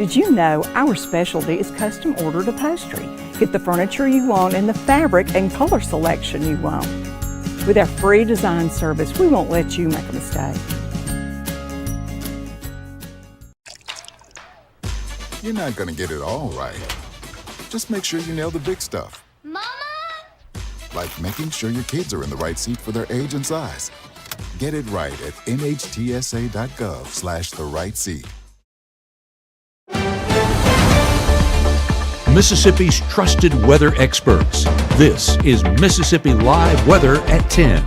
Did you know our specialty is custom ordered upholstery? Get the furniture you want and the fabric and color selection you want. With our free design service, we won't let you make a mistake. You're not gonna get it all right. Just make sure you nail the big stuff. Mama! Like making sure your kids are in the right seat for their age and size. Get it right at nhtsa.gov/the right seat. Mississippi's trusted weather experts. This is Mississippi Live Weather at 10.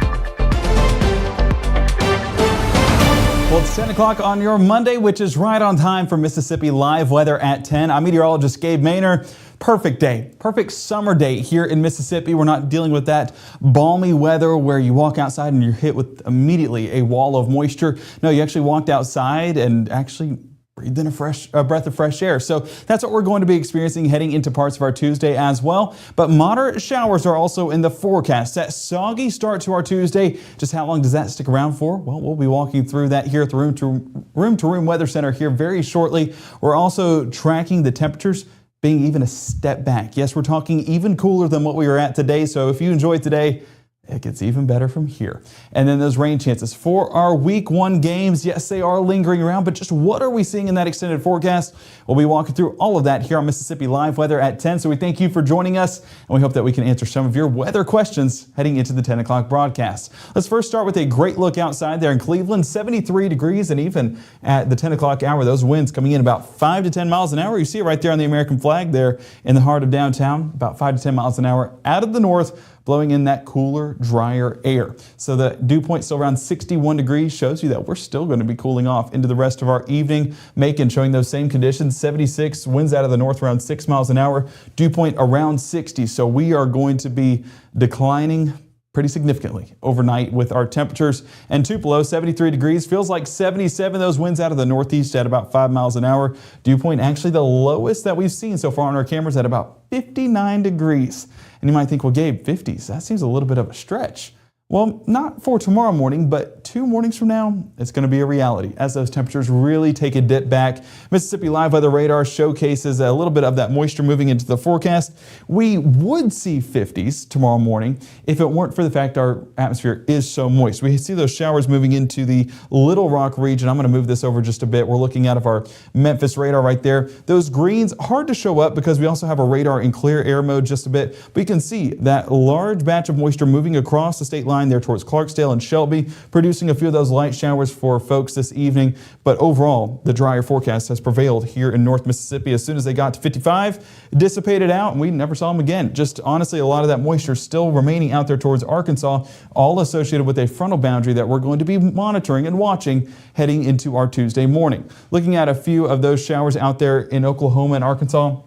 Well, it's 10 o'clock on your Monday, which is right on time for Mississippi Live Weather at 10. I'm meteorologist Gabe Maynor. Perfect day, perfect summer day here in Mississippi. We're not dealing with that balmy weather where you walk outside and you're hit with immediately a wall of moisture. No, you actually walked outside and actually breathed in a breath of fresh air. So that's what we're going to be experiencing heading into parts of our Tuesday as well. But moderate showers are also in the forecast. That soggy start to our Tuesday, just how long does that stick around for? Well, we'll be walking through that here at the Room to Room Weather Center here very shortly. We're also tracking the temperatures being even a step back. Yes, we're talking even cooler than what we were at today. So if you enjoyed today, it gets even better from here. And then those rain chances for our week 1 games. Yes, they are lingering around, but just what are we seeing in that extended forecast? We'll be walking through all of that here on Mississippi Live Weather at 10. So we thank you for joining us, and we hope that we can answer some of your weather questions heading into the 10 o'clock broadcast. Let's first start with a great look outside there in Cleveland, 73 degrees, and even at the 10 o'clock hour, those winds coming in about 5 to 10 miles an hour. You see it right there on the American flag there in the heart of downtown, about 5 to 10 miles an hour out of the north, blowing in that cooler, drier air. So the dew point still around 61 degrees shows you that we're still going to be cooling off into the rest of our evening. Macon showing those same conditions, 76, winds out of the north around 6 miles an hour, dew point around 60. So we are going to be declining pretty significantly overnight with our temperatures. And Tupelo, 73 degrees, feels like 77. Those winds out of the northeast at about 5 miles an hour. Dew point actually the lowest that we've seen so far on our cameras at about 59 degrees. And you might think, well, Gabe, 50s, that seems a little bit of a stretch. Well, not for tomorrow morning, but 2 mornings from now, it's going to be a reality as those temperatures really take a dip back. Mississippi Live Weather Radar showcases a little bit of that moisture moving into the forecast. We would see 50s tomorrow morning if it weren't for the fact our atmosphere is so moist. We see those showers moving into the Little Rock region. I'm going to move this over just a bit. We're looking out of our Memphis radar right there. Those greens, hard to show up because we also have a radar in clear air mode just a bit. But you can see that large batch of moisture moving across the state line there towards Clarksdale and Shelby, producing a few of those light showers for folks this evening. But overall, the drier forecast has prevailed here in North Mississippi. As soon as they got to 55, it dissipated out and we never saw them again. Just honestly, a lot of that moisture still remaining out there towards Arkansas, all associated with a frontal boundary that we're going to be monitoring and watching heading into our Tuesday morning. Looking at a few of those showers out there in Oklahoma and Arkansas.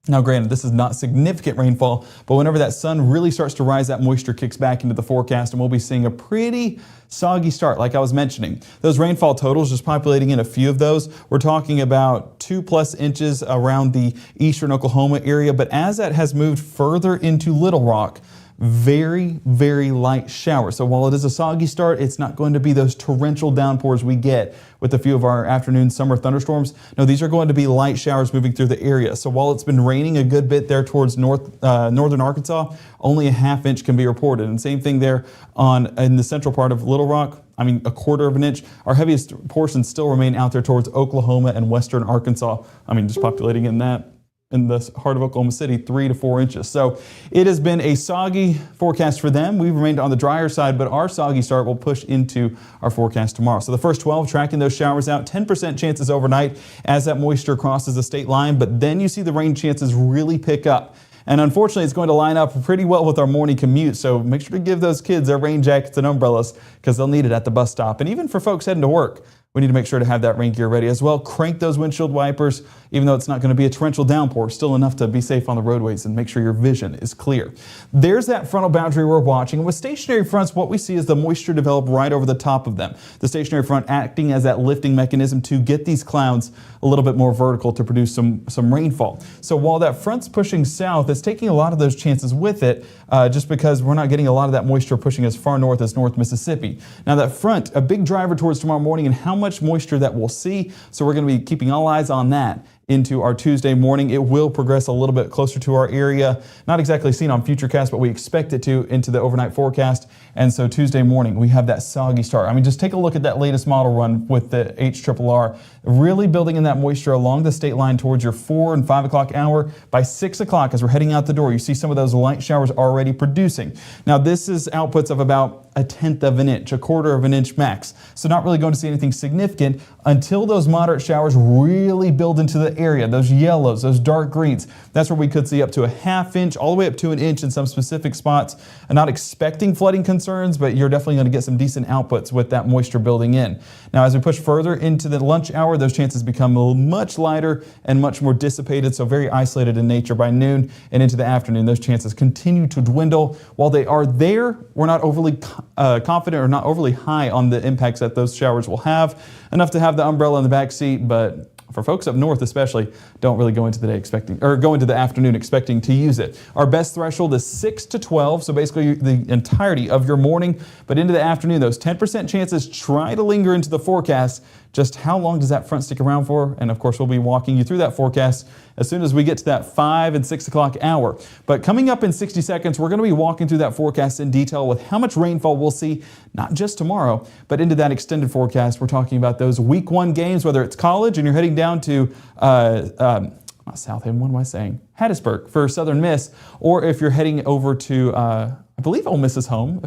Now, granted, this is not significant rainfall, but whenever that sun really starts to rise, that moisture kicks back into the forecast, and we'll be seeing a pretty soggy start, like I was mentioning. Those rainfall totals, just populating in a few of those, we're talking about 2+ inches around the eastern Oklahoma area, but as that has moved further into Little Rock, very, very light showers. So while it is a soggy start, it's not going to be those torrential downpours we get with a few of our afternoon summer thunderstorms. No, these are going to be light showers moving through the area. So while it's been raining a good bit there towards northern Arkansas, only a ½ inch can be reported. And same thing there in the central part of Little Rock. I mean, a 1/4 inch. Our heaviest portions still remain out there towards Oklahoma and western Arkansas. I mean, just populating in that. In the heart of Oklahoma City, 3 to 4 inches. So it has been a soggy forecast for them. We've remained on the drier side, but our soggy start will push into our forecast tomorrow. So the first 12, tracking those showers out, 10% chances overnight as that moisture crosses the state line, but then you see the rain chances really pick up. And unfortunately, it's going to line up pretty well with our morning commute. So make sure to give those kids their rain jackets and umbrellas because they'll need it at the bus stop. And even for folks heading to work, we need to make sure to have that rain gear ready as well. Crank those windshield wipers, even though it's not going to be a torrential downpour, still enough to be safe on the roadways and make sure your vision is clear. There's that frontal boundary we're watching. And with stationary fronts, what we see is the moisture develop right over the top of them. The stationary front acting as that lifting mechanism to get these clouds a little bit more vertical to produce some rainfall. So while that front's pushing south, it's taking a lot of those chances with it just because we're not getting a lot of that moisture pushing as far north as North Mississippi. Now that front, a big driver towards tomorrow morning and how much moisture that we'll see. So we're going to be keeping all eyes on that into our Tuesday morning. It will progress a little bit closer to our area. Not exactly seen on Futurecast, but we expect it to into the overnight forecast. And so Tuesday morning, we have that soggy start. I mean, just take a look at that latest model run with the HRRR, really building in that moisture along the state line towards your 4 and 5 o'clock hour. By 6 o'clock, as we're heading out the door, you see some of those light showers already producing. Now, this is outputs of about 1/10 of an inch, 1/4 of an inch max. So not really going to see anything significant until those moderate showers really build into the area, those yellows, those dark greens. That's where we could see up to 1/2 inch, all the way up to 1 inch in some specific spots. I'm not expecting flooding concerns, but you're definitely going to get some decent outputs with that moisture building in. Now, as we push further into the lunch hour, those chances become much lighter and much more dissipated, so very isolated in nature. By noon and into the afternoon, those chances continue to dwindle. While they are there, we're not overly confident or not overly high on the impacts that those showers will have. Enough to have the umbrella in the back seat, but for folks up north especially, don't really go into the day expecting, or go into the afternoon expecting to use it. Our best threshold is 6 to 12, so basically the entirety of your morning, but into the afternoon, those 10% chances try to linger into the forecast. Just how long does that front stick around for? And of course, we'll be walking you through that forecast as soon as we get to that 5 and 6 o'clock hour. But coming up in 60 seconds, we're going to be walking through that forecast in detail with how much rainfall we'll see, not just tomorrow, but into that extended forecast. We're talking about those week 1 games, whether it's college and you're heading down to not South Haven, what am I saying? Hattiesburg for Southern Miss, or if you're heading over to, I believe Ole Miss is home.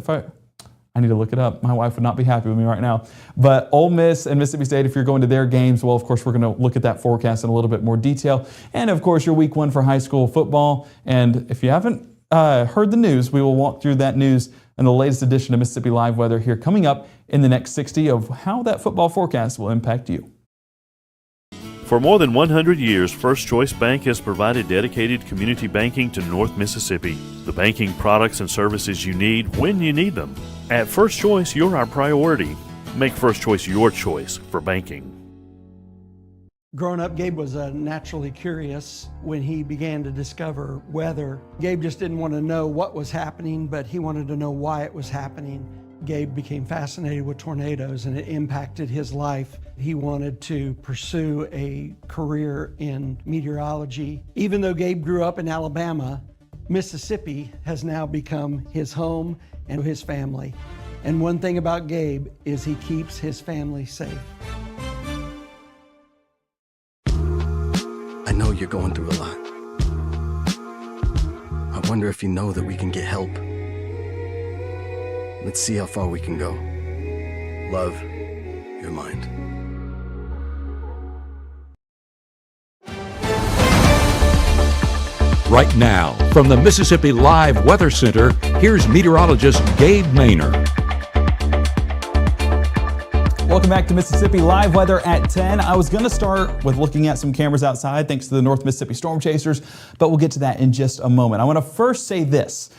I need to look it up. My wife would not be happy with me right now. But Ole Miss and Mississippi State, if you're going to their games, well, of course, we're going to look at that forecast in a little bit more detail. And of course, your week 1 for high school football. And if you haven't heard the news, we will walk through that news in the latest edition of Mississippi Live Weather here coming up in the next 60 of how that football forecast will impact you. For more than 100 years, First Choice Bank has provided dedicated community banking to North Mississippi. The banking products and services you need when you need them. At First Choice, you're our priority. Make First Choice your choice for banking. Growing up, Gabe was naturally curious. When he began to discover weather, Gabe just didn't want to know what was happening, but he wanted to know why it was happening. Gabe became fascinated with tornadoes and it impacted his life. He wanted to pursue a career in meteorology. Even though Gabe grew up in Alabama, Mississippi has now become his home and his family. And one thing about Gabe is he keeps his family safe. I know you're going through a lot. I wonder if you know that we can get help. Let's see how far we can go. Love, your mind. Right now, from the Mississippi Live Weather Center, here's meteorologist Gabe Maynor. Welcome back to Mississippi Live Weather at 10. I was going to start with looking at some cameras outside thanks to the North Mississippi Storm Chasers, but we'll get to that in just a moment. I want to first say this.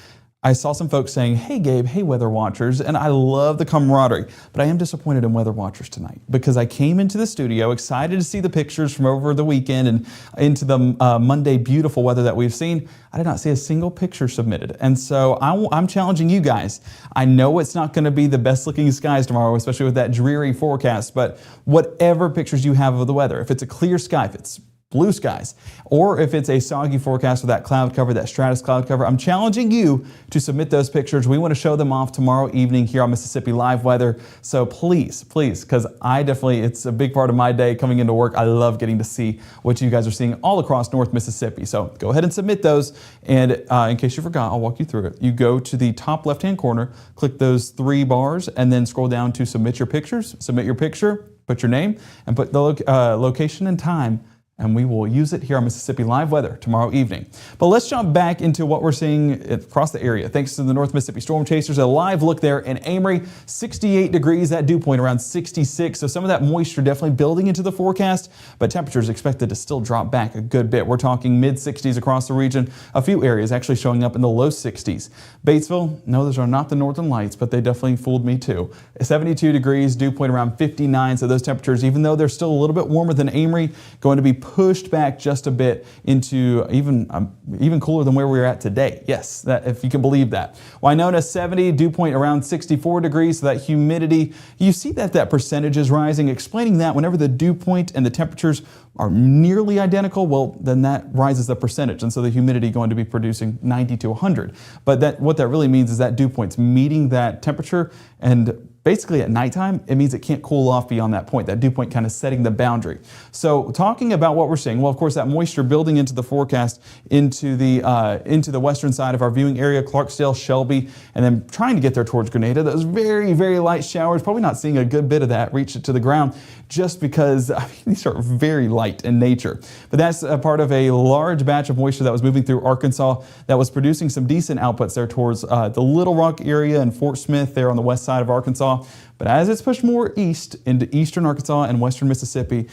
I saw some folks saying, hey Gabe, hey Weather Watchers, and I love the camaraderie, but I am disappointed in Weather Watchers tonight because I came into the studio excited to see the pictures from over the weekend and into the Monday beautiful weather that we've seen. I did not see a single picture submitted, and so I'm challenging you guys. I know it's not going to be the best looking skies tomorrow, especially with that dreary forecast, but whatever pictures you have of the weather, if it's a clear sky, if it's blue skies, or if it's a soggy forecast with that cloud cover, that stratus cloud cover, I'm challenging you to submit those pictures. We want to show them off tomorrow evening here on Mississippi Live Weather. So please, because it's a big part of my day coming into work. I love getting to see what you guys are seeing all across North Mississippi. So go ahead and submit those. And in case you forgot, I'll walk you through it. You go to the top left-hand corner, click those 3 bars, and then scroll down to submit your pictures. Submit your picture, put your name, and put the location and time, and we will use it here on Mississippi Live Weather tomorrow evening. But let's jump back into what we're seeing across the area. Thanks to the North Mississippi Storm Chasers, a live look there in Amory, 68 degrees, that dew point around 66. So some of that moisture definitely building into the forecast, but temperatures expected to still drop back a good bit. We're talking mid 60s across the region. A few areas actually showing up in the low 60s. Batesville, no, those are not the northern lights, but they definitely fooled me too. 72 degrees, dew point around 59. So those temperatures, even though they're still a little bit warmer than Amory, going to be pushed back just a bit into even cooler than where we were at today. Yes, that, if you can believe that. Winona 70, dew point around 64 degrees. So that humidity, you see that percentage is rising. Explaining that whenever the dew point and the temperatures are nearly identical, well, then that rises the percentage. And so the humidity going to be producing 90 to 100. But what that really means is that dew point's meeting that temperature, and basically at nighttime, it means it can't cool off beyond that point. That dew point kind of setting the boundary. So talking about what we're seeing, well, of course, that moisture building into the forecast into the western side of our viewing area, Clarksdale, Shelby, and then trying to get there towards Grenada. Those very, very light showers, probably not seeing a good bit of that reach it to the ground just because these are very light in nature. But that's a part of a large batch of moisture that was moving through Arkansas that was producing some decent outputs there towards the Little Rock area and Fort Smith there on the west side of Arkansas. But as it's pushed more east into eastern Arkansas and western Mississippi,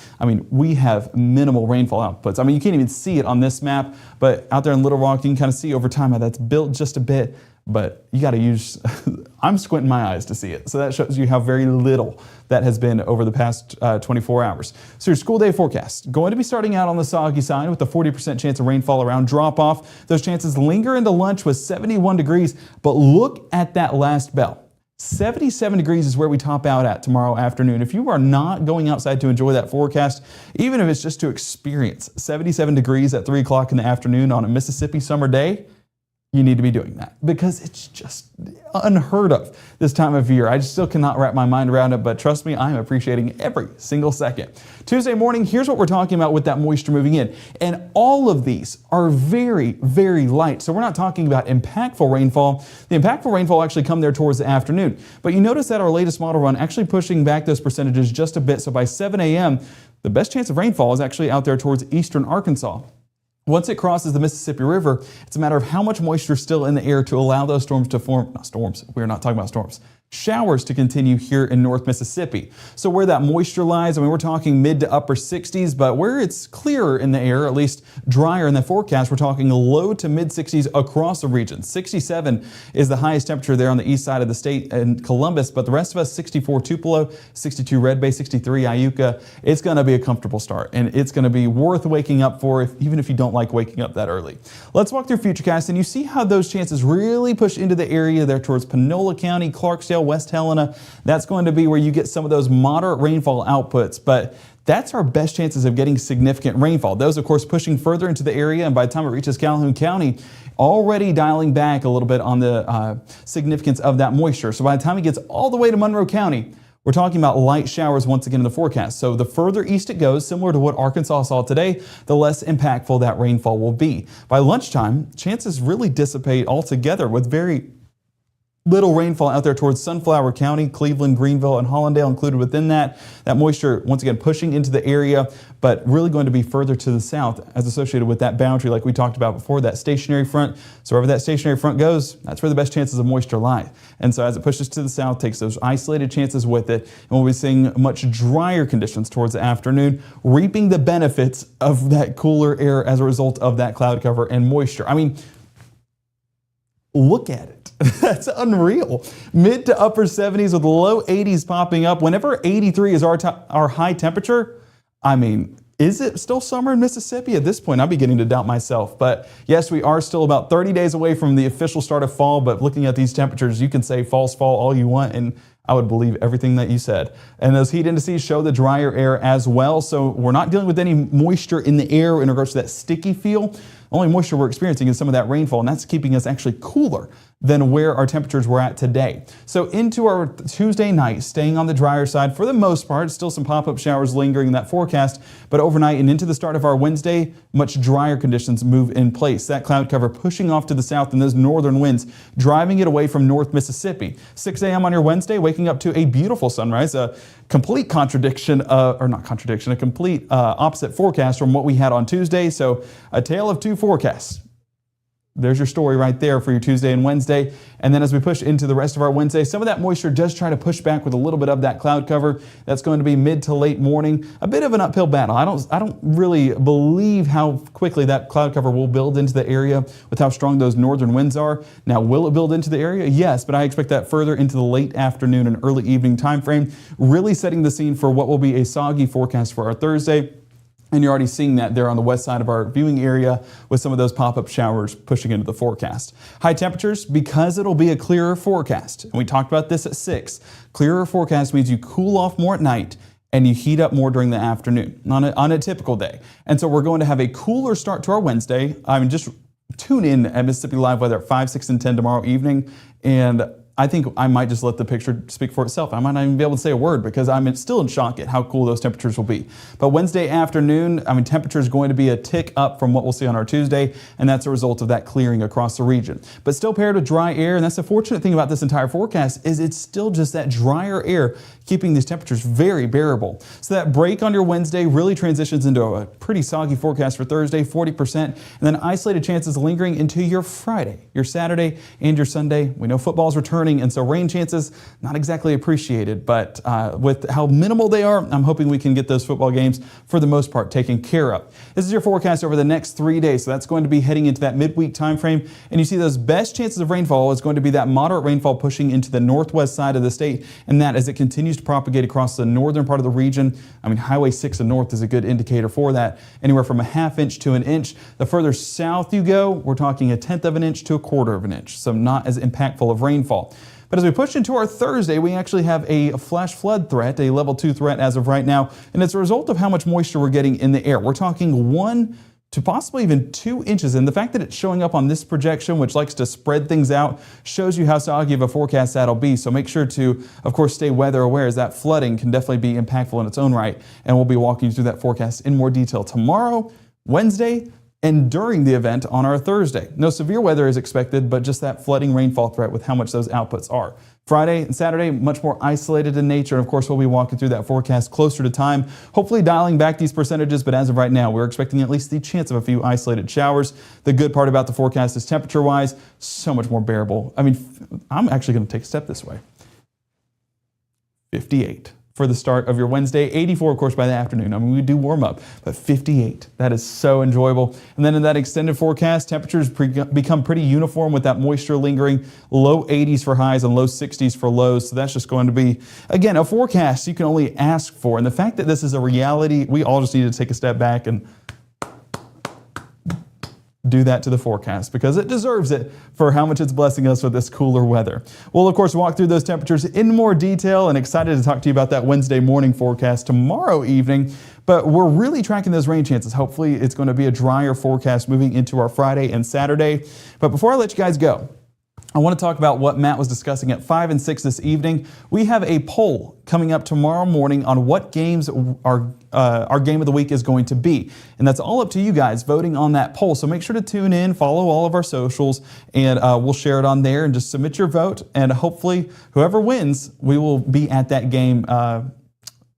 we have minimal rainfall outputs. You can't even see it on this map, but out there in Little Rock, you can kind of see over time how that's built just a bit. But you got to use, I'm squinting my eyes to see it. So that shows you how very little that has been over the past 24 hours. So your school day forecast, going to be starting out on the soggy side with a 40% chance of rainfall around drop off. Those chances linger into lunch with 71 degrees, but look at that last bell. 77 degrees is where we top out at tomorrow afternoon. If you are not going outside to enjoy that forecast, even if it's just to experience 77 degrees at 3 o'clock in the afternoon on a Mississippi summer day, you need to be doing that because it's just unheard of this time of year. I still cannot wrap my mind around it, but trust me, I'm appreciating every single second. Tuesday morning, here's what we're talking about with that moisture moving in. And all of these are very, very light. So we're not talking about impactful rainfall. The impactful rainfall actually come there towards the afternoon. But you notice that our latest model run actually pushing back those percentages just a bit. So by 7 a.m., the best chance of rainfall is actually out there towards eastern Arkansas. Once it crosses the Mississippi River, it's a matter of how much moisture is still in the air to allow those storms to form, not storms, we're not talking about storms, showers to continue here in North Mississippi. So where that moisture lies, we're talking mid to upper 60s, but where it's clearer in the air, at least drier in the forecast, we're talking low to mid 60s across the region. 67 is the highest temperature there on the east side of the state in Columbus, but the rest of us, 64 Tupelo, 62 Red Bay, 63 Iuka. It's going to be a comfortable start, and it's going to be worth waking up for, even if you don't like waking up that early. Let's walk through Futurecast, and you see how those chances really push into the area there towards Panola County, Clarksdale, West Helena. That's going to be where you get some of those moderate rainfall outputs, but that's our best chances of getting significant rainfall. Those, of course, pushing further into the area, and by the time it reaches Calhoun County, already dialing back a little bit on the significance of that moisture. So by the time it gets all the way to Monroe County, we're talking about light showers once again in the forecast. So the further east it goes, similar to what Arkansas saw today, the less impactful that rainfall will be. By lunchtime, chances really dissipate altogether with very little rainfall out there towards Sunflower County, Cleveland, Greenville, and Hollandale included within that. That moisture, once again, pushing into the area, but really going to be further to the south as associated with that boundary like we talked about before, that stationary front. So wherever that stationary front goes, that's where the best chances of moisture lie. And so as it pushes to the south, takes those isolated chances with it, and we'll be seeing much drier conditions towards the afternoon, reaping the benefits of that cooler air as a result of that cloud cover and moisture. Look at it. That's unreal. Mid to upper 70s with low 80s popping up. Whenever 83 is our high temperature, is it still summer in Mississippi? At this point, I'm beginning to doubt myself. But yes, we are still about 30 days away from the official start of fall. But looking at these temperatures, you can say fall's fall all you want, and I would believe everything that you said. And those heat indices show the drier air as well. So we're not dealing with any moisture in the air in regards to that sticky feel. The only moisture we're experiencing is some of that rainfall, and that's keeping us actually cooler than where our temperatures were at today. So into our Tuesday night, staying on the drier side for the most part, still some pop-up showers lingering in that forecast, but overnight and into the start of our Wednesday, much drier conditions move in place. That cloud cover pushing off to the south and those northern winds driving it away from North Mississippi. 6 a.m. on your Wednesday, waking up to a beautiful sunrise, a complete contradiction, a complete opposite forecast from what we had on Tuesday. So a tale of two forecasts. There's your story right there for your Tuesday and Wednesday. And then as we push into the rest of our Wednesday, some of that moisture does try to push back with a little bit of that cloud cover. That's going to be mid to late morning. A bit of an uphill battle. I don't really believe how quickly that cloud cover will build into the area with how strong those northern winds are. Now, will it build into the area? Yes, but I expect that further into the late afternoon and early evening time frame, really setting the scene for what will be a soggy forecast for our Thursday. And you're already seeing that there on the west side of our viewing area with some of those pop-up showers pushing into the forecast. High temperatures, because it'll be a clearer forecast. And we talked about this at 6. Clearer forecast means you cool off more at night and you heat up more during the afternoon on a typical day. And so we're going to have a cooler start to our Wednesday. I mean, just tune in at Mississippi Live Weather at 5, 6, and 10 tomorrow evening. And I think I might just let the picture speak for itself. I might not even be able to say a word because I'm still in shock at how cool those temperatures will be. But Wednesday afternoon, temperature is going to be a tick up from what we'll see on our Tuesday, and that's a result of that clearing across the region. But still paired with dry air, and that's the fortunate thing about this entire forecast is it's still just that drier air keeping these temperatures very bearable. So that break on your Wednesday really transitions into a pretty soggy forecast for Thursday, 40%, and then isolated chances lingering into your Friday, your Saturday, and your Sunday. We know football's returning, and so rain chances not exactly appreciated, but with how minimal they are, I'm hoping we can get those football games for the most part taken care of. This is your forecast over the next 3 days, so that's going to be heading into that midweek time frame, and you see those best chances of rainfall is going to be that moderate rainfall pushing into the northwest side of the state, and that as it continues to propagate across the northern part of the region. Highway 6 and north is a good indicator for that, anywhere from a ½ inch to an inch. The further south you go, we're talking 1/10 of an inch to 1/4 of an inch, so not as impactful of rainfall. But as we push into our Thursday, we actually have a flash flood threat, a level 2 threat as of right now, and it's a result of how much moisture we're getting in the air. We're talking 1 to possibly even 2 inches, and the fact that it's showing up on this projection, which likes to spread things out, shows you how soggy of a forecast that'll be. So make sure to, of course, stay weather aware, as that flooding can definitely be impactful in its own right, and we'll be walking you through that forecast in more detail tomorrow, Wednesday, and during the event on our Thursday. No severe weather is expected, but just that flooding rainfall threat with how much those outputs are. Friday and Saturday, much more isolated in nature. And of course, we'll be walking through that forecast closer to time, hopefully dialing back these percentages. But as of right now, we're expecting at least the chance of a few isolated showers. The good part about the forecast is temperature-wise, so much more bearable. I'm actually going to take a step this way. 58 for the start of your Wednesday, 84 of course by the afternoon. We do warm up, but 58, that is so enjoyable. And then in that extended forecast, temperatures become pretty uniform with that moisture lingering, low 80s for highs and low 60s for lows. So that's just going to be, again, a forecast you can only ask for. And the fact that this is a reality, we all just need to take a step back and do that to the forecast because it deserves it for how much it's blessing us with this cooler weather. We'll, of course, walk through those temperatures in more detail and excited to talk to you about that Wednesday morning forecast tomorrow evening. But we're really tracking those rain chances. Hopefully, it's going to be a drier forecast moving into our Friday and Saturday. But before I let you guys go, I want to talk about what Matt was discussing at 5 and 6 this evening. We have a poll coming up tomorrow morning on what games our game of the week is going to be. And that's all up to you guys voting on that poll. So make sure to tune in, follow all of our socials, and we'll share it on there and just submit your vote. And hopefully whoever wins, we will be at that game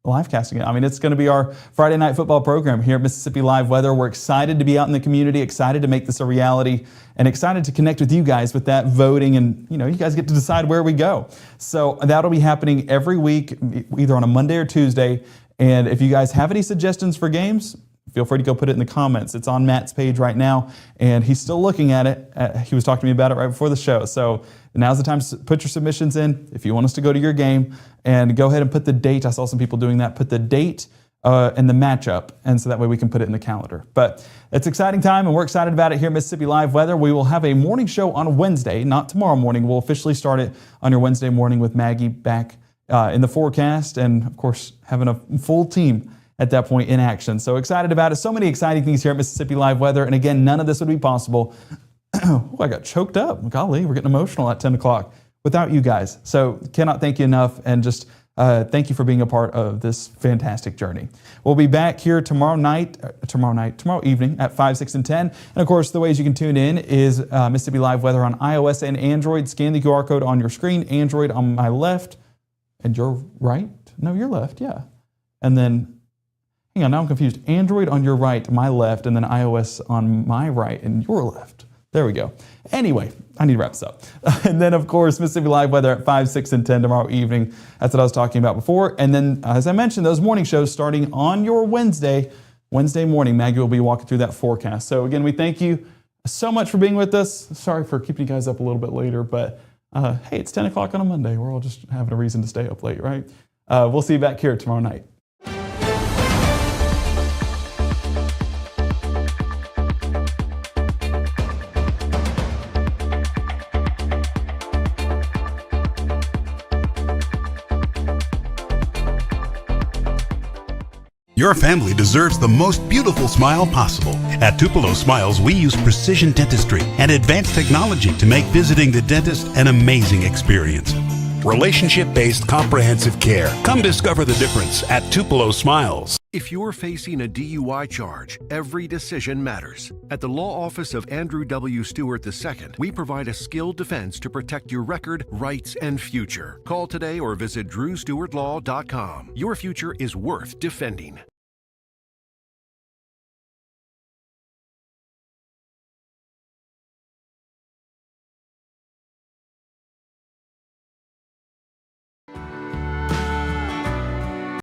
live casting it. It's going to be our Friday night football program here at Mississippi Live Weather. We're excited to be out in the community, excited to make this a reality, and excited to connect with you guys with that voting. And you guys get to decide where we go. So that'll be happening every week, either on a Monday or Tuesday. And if you guys have any suggestions for games, feel free to go put it in the comments. It's on Matt's page right now, and he's still looking at it. He was talking to me about it right before the show. So now's the time to put your submissions in if you want us to go to your game, and go ahead and put the date. I saw some people doing that. Put the date and the matchup, and so that way we can put it in the calendar. But it's an exciting time, and we're excited about it here at Mississippi Live Weather. We will have a morning show on Wednesday, not tomorrow morning. We'll officially start it on your Wednesday morning with Maggie back in the forecast, and of course having a full team at that point in action. So excited about it. So many exciting things here at Mississippi Live Weather. And again, none of this would be possible. Oh, I got choked up. Golly, we're getting emotional at 10 o'clock without you guys. So cannot thank you enough, and just thank you for being a part of this fantastic journey. We'll be back here tomorrow evening at 5, 6, and 10. And of course, the ways you can tune in is Mississippi Live Weather on iOS and Android. Scan the QR code on your screen. Android on my left and your right. No, your left, yeah. And then hang on, now I'm confused. Android on your right, my left, and then iOS on my right and your left. There we go. Anyway, I need to wrap this up. And then, of course, Mississippi Live Weather at 5, 6, and 10 tomorrow evening. That's what I was talking about before. And then, as I mentioned, those morning shows starting on your Wednesday morning. Maggie will be walking through that forecast. So again, we thank you so much for being with us. Sorry for keeping you guys up a little bit later, but hey, it's 10 o'clock on a Monday. We're all just having a reason to stay up late, right? We'll see you back here tomorrow night. Your family deserves the most beautiful smile possible. At Tupelo Smiles, we use precision dentistry and advanced technology to make visiting the dentist an amazing experience. Relationship-based comprehensive care. Come discover the difference at Tupelo Smiles. If you're facing a DUI charge, every decision matters. At the law office of Andrew W. Stewart II, we provide a skilled defense to protect your record, rights, and future. Call today or visit drewstewartlaw.com. Your future is worth defending.